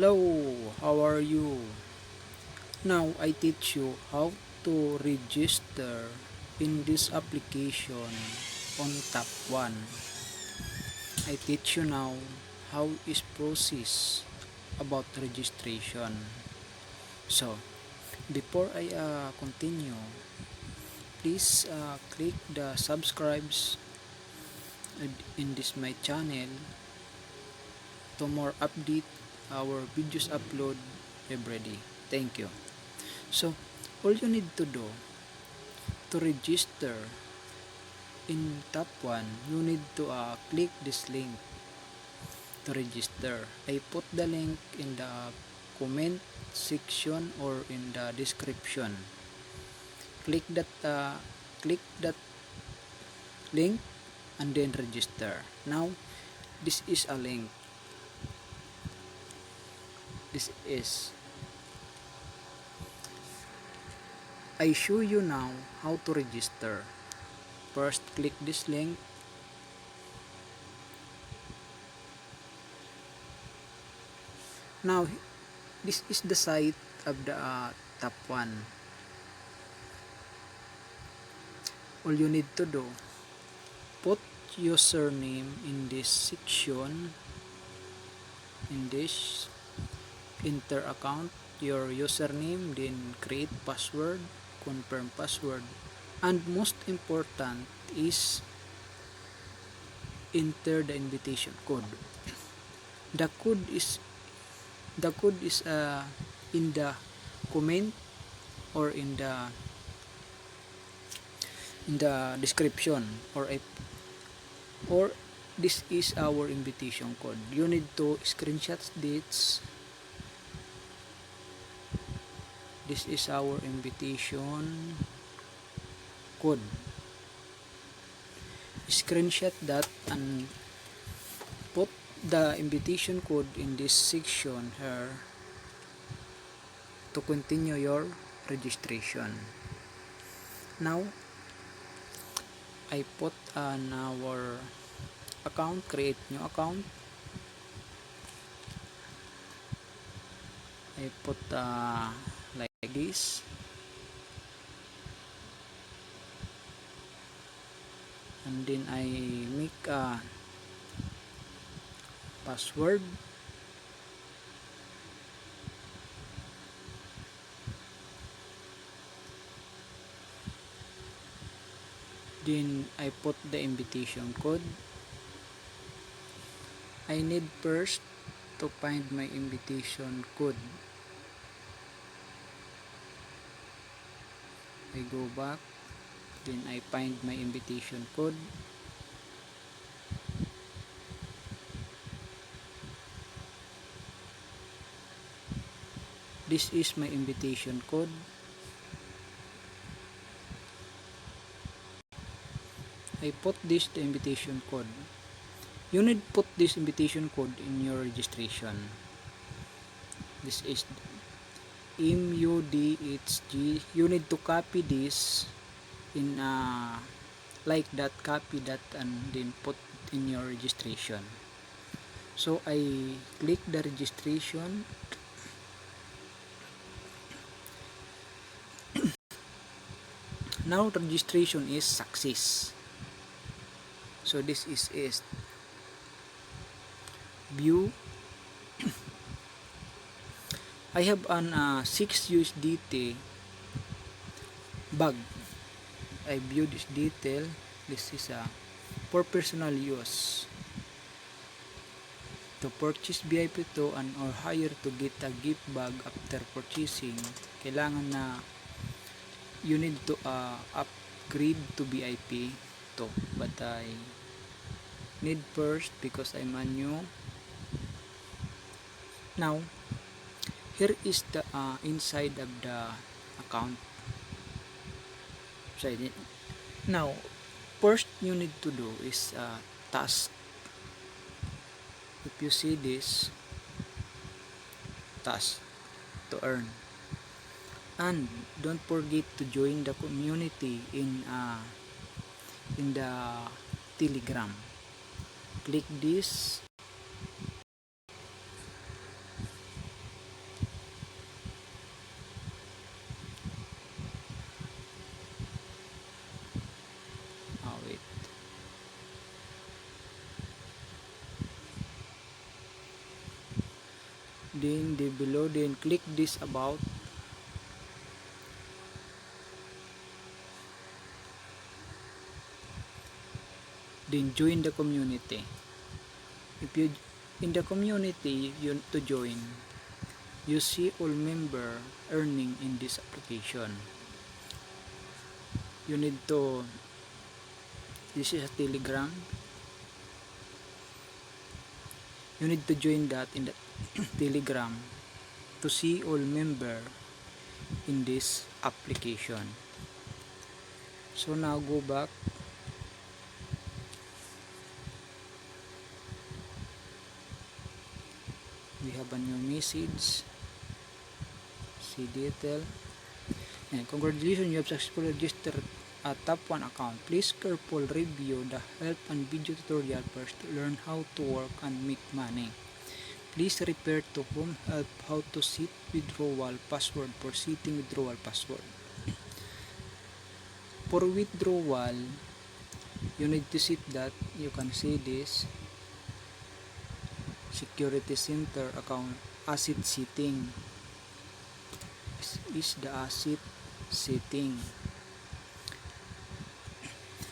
Hello, how are you? Now I teach you how to register in this application on tab 1. I teach you now how is process about registration. So, before I continue, please click the subscribes in this my channel to more update our videos upload every day. Thank you. So, all you need to do to register in tab 1, you need to click this link to register. I put the link in the comment section or in the description. Click that link and then register. Now, this is a link. This is I show you now how to register. First, click this link. Now, this is the site of the tab 1. All you need to do, put username in this section, in this, enter account, your username, then create password, confirm password, and most important is enter the invitation code. The code is in the comment or in the description, or this is our invitation code. You need to screenshot this. This is our invitation code. Screenshot that and put the invitation code in this section here to continue your registration. Now, I put on our account, create new account. I put like this. And then I make a password. Then I put the invitation code. I need first to find my invitation code. I go back, then I find my invitation code. This is my invitation code. I put this the invitation code. You need put this invitation code in your registration. This is mudhGwZB. You need to copy this in like that, copy that, and then put in your registration. So I click the registration. Now registration is success. So this is view. I have an 6 USDT bag. I view this detail. This is for personal use. To purchase VIP 2 and or higher to get a gift bag after purchasing, kailangan na you need to upgrade to VIP 2. But I need first because I'm a new. Now, here is the inside of the account. Now, first you need to do is task. If you see this, task to earn, and don't forget to join the community in the Telegram. Click this. then below, then click this about, then join the community. If you in the community you to join, you see all member earning in this application. You need to, this is a Telegram, you need to join that in the Telegram to see all member in this application. So now go back, we have a new message, see detail, and congratulations, you have successfully registered a top 1 account. Please carefully review the help and video tutorial first to learn how to work and make money. Please refer to home help how to set withdrawal password for setting withdrawal password. For withdrawal, you need to set that, you can see this, security center account asset setting. This is the asset setting.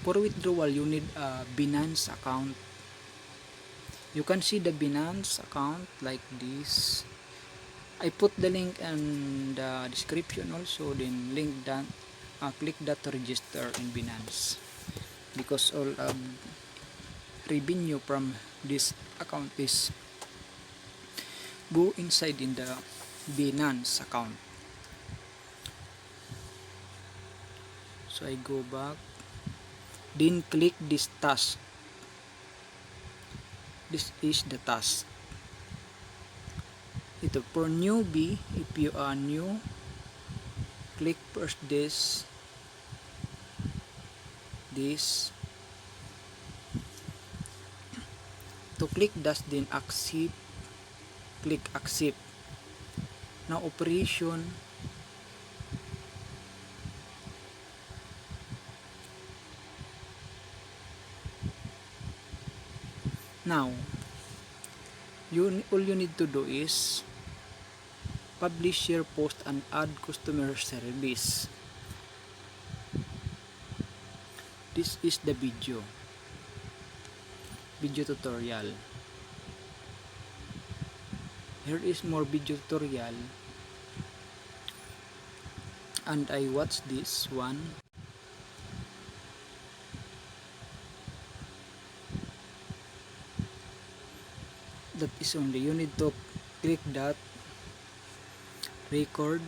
For withdrawal, you need a Binance account. You can see the Binance account like this. I put the link in the description also, then link that, click that to register in Binance, because all revenue from this account is go inside in the Binance account. So I go back, then click this task. This is the task. Ito for newbie, if you are new, click first this to click das, then accept, click accept. Now operation, now all you need to do is publish, share, post, and add customer service. This is the video tutorial. Here is more video tutorial, and I watch this one. That is only, you need to click that record,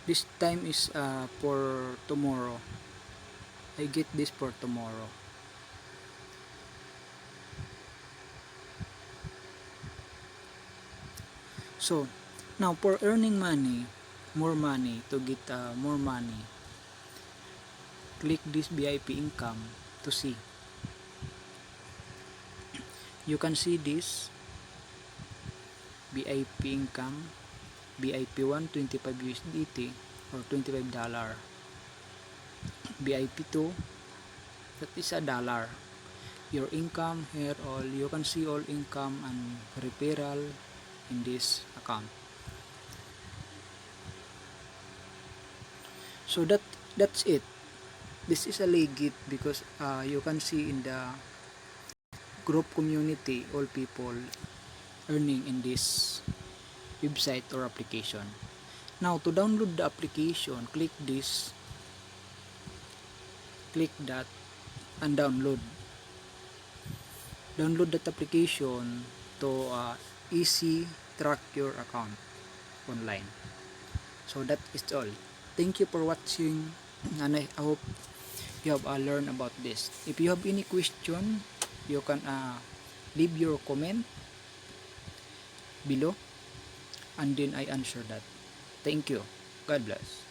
this time is for tomorrow. I get this for tomorrow. So now for earning money, more money, to get more money, click this VIP income to see. You can see this VIP income, VIP 1 25 USDT or $25, VIP 2 that is $1. Your income here, all you can see all income and referral in this account. So that's it. This is a legit, because you can see in the group community all people earning in this website or application. Now to download the application, click this, click that, and download that application to easy track your account online. So that is all. Thank you for watching, and I hope you have learned about this. If you have any question, you can leave your comment below, and then I answer that. Thank you. God bless.